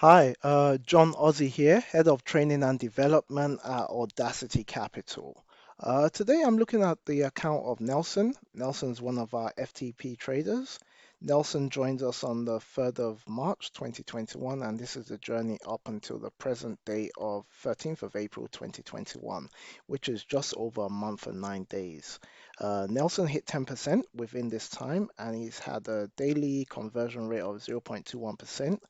Hi, John Ozzy here, Head of Training and Development at AudaCity Capital. Today I'm looking at the account of Nelson. Nelson's one of our FTP traders. Nelson joined us on the 3rd of March 2021, and this is the journey up until the present day of 13th of April 2021, which is just over a month and 9 days. Nelson hit 10% within this time, and he's had a daily conversion rate of 0.21%,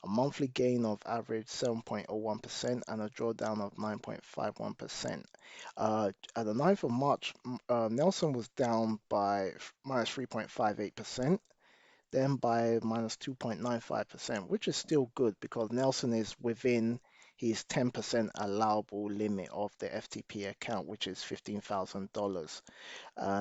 a monthly gain of average 7.01%, and a drawdown of 9.51%. At the 9th of March, Nelson was down by minus 3.58%, then by minus 2.95%, which is still good because Nelson is within his 10% allowable limit of the FTP account, which is $15,000.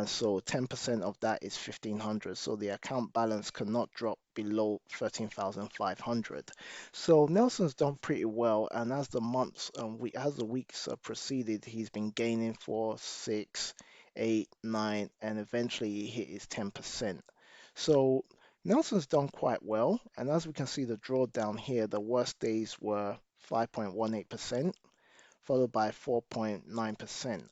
So 10% of that is 1500. So the account balance cannot drop below 13,500. So Nelson's done pretty well, and as the months and as the weeks proceeded, he's been gaining 4, 6, 8, 9, and eventually he hit his 10%. So Nelson's done quite well, and as we can see the drawdown here, the worst days were 5.18%, followed by 4.9%.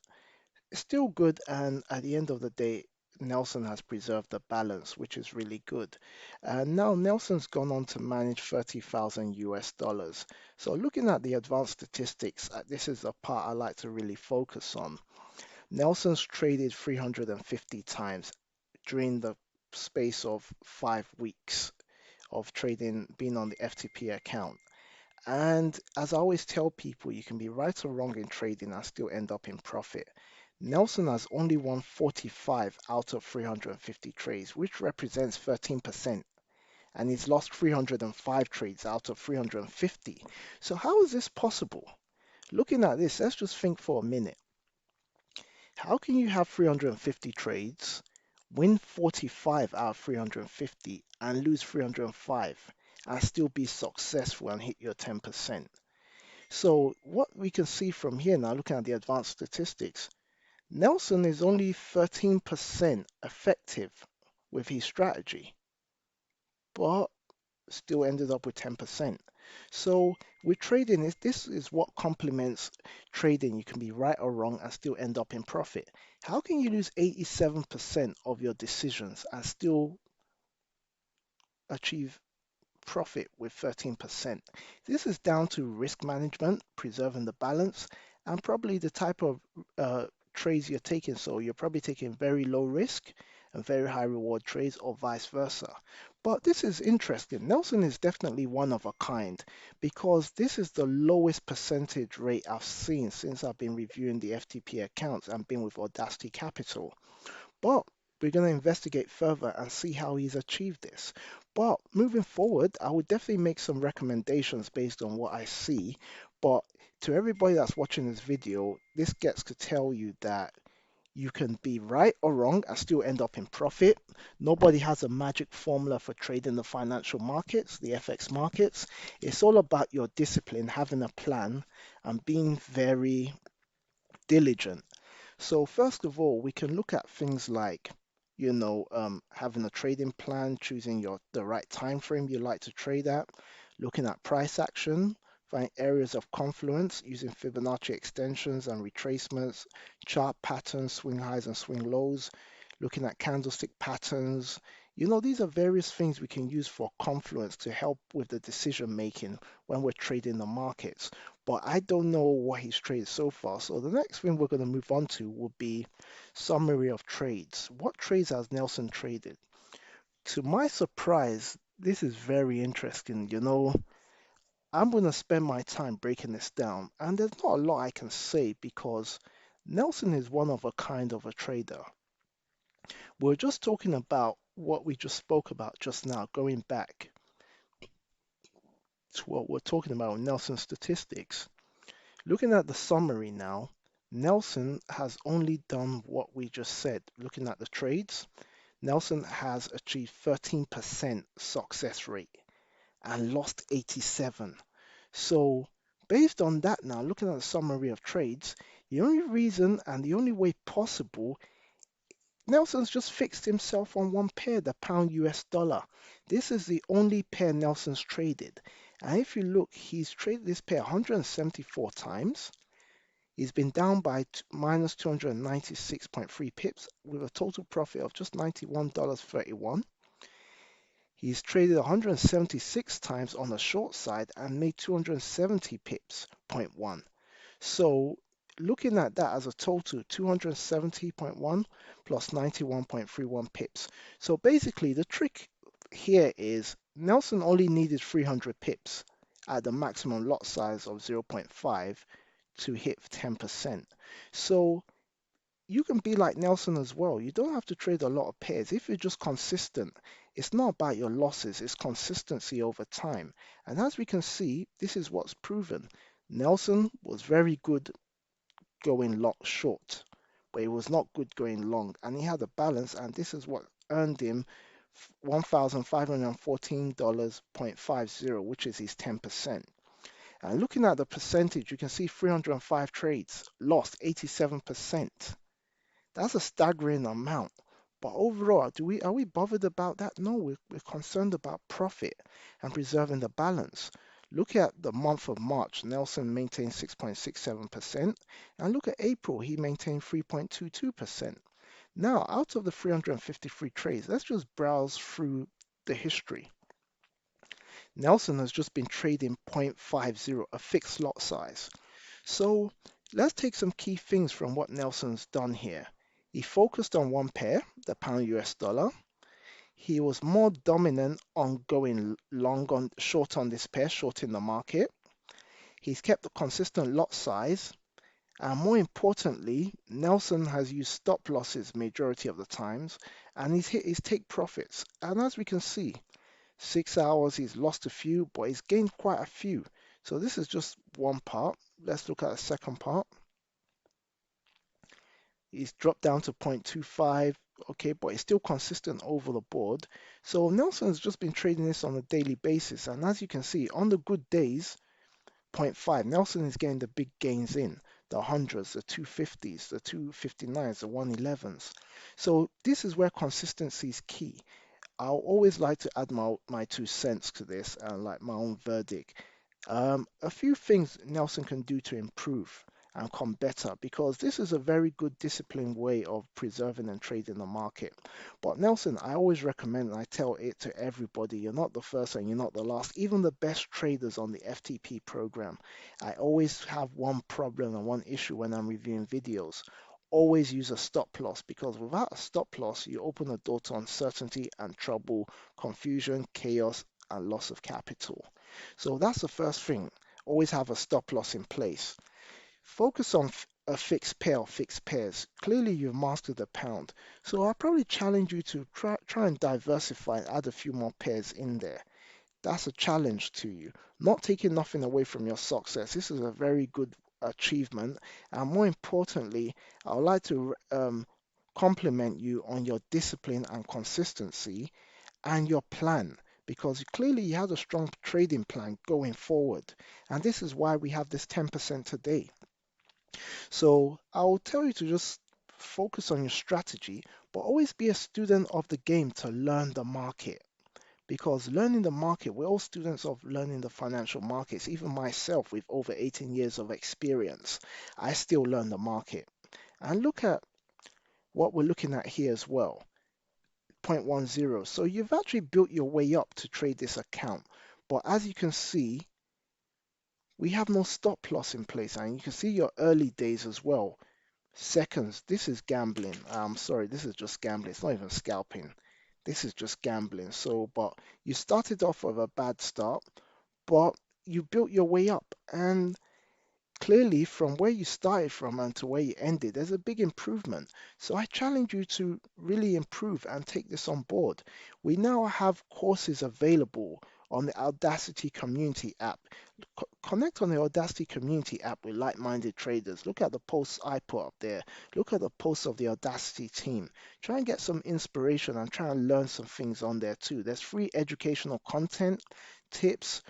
It's still good, and at the end of the day, Nelson has preserved the balance, which is really good. And now Nelson's gone on to manage 30,000 US dollars. So looking at the advanced statistics, this is the part I like to really focus on. Nelson's traded 350 times during the space of 5 weeks of trading, being on the FTP account. And as I always tell people, you can be right or wrong in trading and still end up in profit. Nelson has only won 45 out of 350 trades, which represents 13%, and he's lost 305 trades out of 350. So how is this possible? Looking at this, let's just think for a minute. How can you have 350 trades, win 45 out of 350, and lose 305, and still be successful and hit your 10%? So what we can see from here now, looking at the advanced statistics, Nelson is only 13% effective with his strategy, but still ended up with 10%. So with trading, this is what complements trading. You can be right or wrong and still end up in profit. How can you lose 87% of your decisions and still achieve profit with 13%? This is down to risk management, preserving the balance, and probably the type of trades you're taking. So you're probably taking very low risk and very high reward trades, or vice versa. But this is interesting. Nelson is definitely one of a kind because this is the lowest percentage rate I've seen since I've been reviewing the FTP accounts and been with AudaCity Capital. But we're going to investigate further and see how he's achieved this. But moving forward, I would definitely make some recommendations based on what I see. But to everybody that's watching this video, this gets to tell you that you can be right or wrong and still end up in profit. Nobody has a magic formula for trading the financial markets, the FX markets. It's all about your discipline, having a plan, and being very diligent. So first of all, we can look at things like, having a trading plan, choosing the right time frame you like to trade at, looking at price action, find areas of confluence using Fibonacci extensions and retracements, chart patterns, swing highs and swing lows, looking at candlestick patterns. These are various things we can use for confluence to help with the decision making when we're trading the markets. But I don't know what he's traded so far. So the next thing we're going to move on to will be summary of trades. What trades has Nelson traded? To my surprise, this is very interesting. I'm going to spend my time breaking this down, and there's not a lot I can say because Nelson is one of a kind of a trader. We're just talking about what we just spoke about just now, going back to what we're talking about with Nelson's statistics. Looking at the summary now, Nelson has only done what we just said. Looking at the trades, Nelson has achieved 13% success rate and lost 87. So based on that now, looking at the summary of trades, the only reason and the only way possible, Nelson's just fixed himself on one pair, the pound US dollar. This is the only pair Nelson's traded. And if you look, he's traded this pair 174 times. He's been down by minus 296.3 pips with a total profit of just $91.31. He's traded 176 times on the short side and made 270 pips, 0.1. So looking at that as a total, 270.1 plus 91.31 pips. So basically the trick here is Nelson only needed 300 pips at the maximum lot size of 0.5 to hit 10%. So you can be like Nelson as well. You don't have to trade a lot of pairs. If you're just consistent, it's not about your losses, it's consistency over time. And as we can see, this is what's proven. Nelson was very good going long, short, but he was not good going long. And he had a balance, and this is what earned him $1,514.50, which is his 10%. And looking at the percentage, you can see 305 trades, lost 87%. That's a staggering amount. But overall, are we bothered about that? No, we're concerned about profit and preserving the balance. Look at the month of March, Nelson maintained 6.67%, and look at April, he maintained 3.22%. Now, out of the 353 trades, let's just browse through the history. Nelson has just been trading 0.50, a fixed lot size. So let's take some key things from what Nelson's done here. He focused on one pair, the pound US dollar. He was more dominant on going short on this pair, short in the market. He's kept a consistent lot size. And more importantly, Nelson has used stop losses majority of the times, and he's hit his take profits. And as we can see, 6 hours, he's lost a few, but he's gained quite a few. So this is just one part. Let's look at the second part. He's dropped down to 0.25, okay, but he's still consistent over the board. So Nelson's just been trading this on a daily basis, and as you can see, on the good days, 0.5, Nelson is getting the big gains in, the hundreds, the 250s, the 259s, the 111s. So this is where consistency is key. I'll always like to add my 2 cents to this and like my own verdict. A few things Nelson can do to improve and come better, because this is a very good disciplined way of preserving and trading the market. But Nelson, I always recommend, and I tell it to everybody, you're not the first and you're not the last. Even the best traders on the FTP program, I always have one problem and one issue when I'm reviewing videos. Always use a stop loss, because without a stop loss, you open the door to uncertainty and trouble, confusion, chaos, and loss of capital. So that's the first thing. Always have a stop loss in place. Focus on a fixed pair or fixed pairs. Clearly, you've mastered the pound. So I'll probably challenge you to try and diversify and add a few more pairs in there. That's a challenge to you. Not taking nothing away from your success. This is a very good achievement. And more importantly, I would like to compliment you on your discipline and consistency and your plan, because clearly you had a strong trading plan going forward. And this is why we have this 10% today. So I'll tell you to just focus on your strategy, but always be a student of the game to learn the market. Because learning the market, we're all students of learning the financial markets. Even myself, with over 18 years of experience, I still learn the market. And look at what we're looking at here as well, 0.10. So you've actually built your way up to trade this account. But as you can see, we have no stop loss in place. And you can see your early days as well. Seconds, this is gambling. I'm sorry, this is just gambling. It's not even scalping. This is just gambling. So, but you started off with a bad start, but you built your way up. And clearly, from where you started from and to where you ended, there's a big improvement. So I challenge you to really improve and take this on board. We now have courses available on the AudaCity community app. Connect on the AudaCity community app with like-minded traders. Look at the posts I put up there. Look at the posts of the AudaCity team. Try and get some inspiration and try and learn some things on there too. There's free educational content, tips,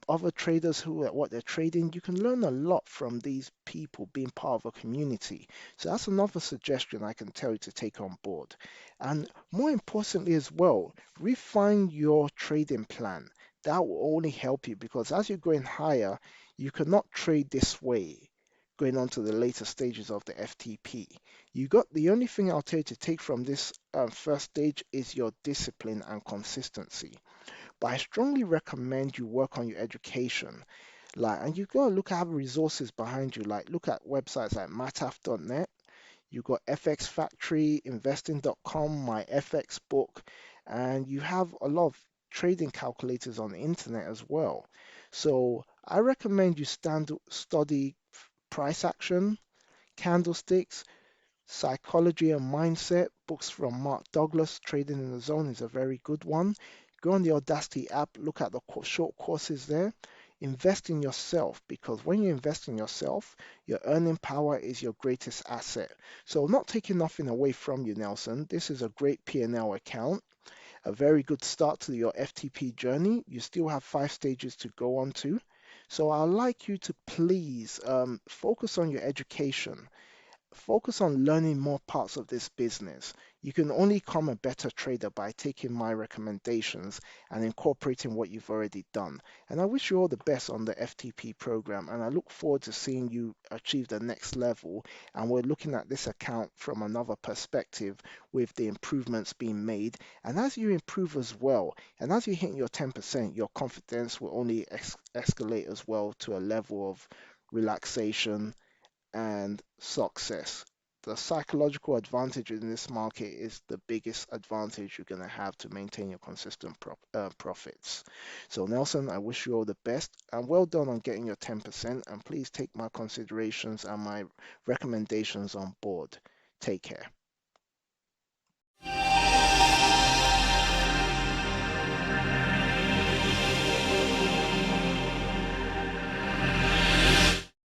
other traders who are what they're trading. You can learn a lot from these people being part of a community. So that's another suggestion I can tell you to take on board. And more importantly as well, refine your trading plan. that will only help you because as you're going higher, you cannot trade this way going on to the later stages of the FTP. You got the only thing I'll tell you to take from this first stage is your discipline and consistency. But I strongly recommend you work on your education. Like, and you gotta look at resources behind you. Like, look at websites like mataf.net. You got FX Factory, investing.com, my FX book, and you have a lot of trading calculators on the internet as well. So I recommend you study price action, candlesticks, psychology and mindset. Books from Mark Douglas, Trading in the Zone is a very good one. Go on the Audacity app, look at the short courses there. Invest in yourself because when you invest in yourself, your earning power is your greatest asset. So not taking nothing away from you, Nelson. This is a great P&L account, a very good start to your FTP journey. You still have 5 stages to go on to. So I'd like you to please focus on your education. Focus on learning more parts of this business. You can only become a better trader by taking my recommendations and incorporating what you've already done. And I wish you all the best on the FTP program, and I look forward to seeing you achieve the next level. And we're looking at this account from another perspective with the improvements being made. And as you improve as well, and as you hit your 10%, your confidence will only escalate as well to a level of relaxation and success. The psychological advantage in this market is the biggest advantage you're going to have to maintain your consistent profits. So, Nelson, I wish you all the best and well done on getting your 10%. And please take my considerations and my recommendations on board. Take care.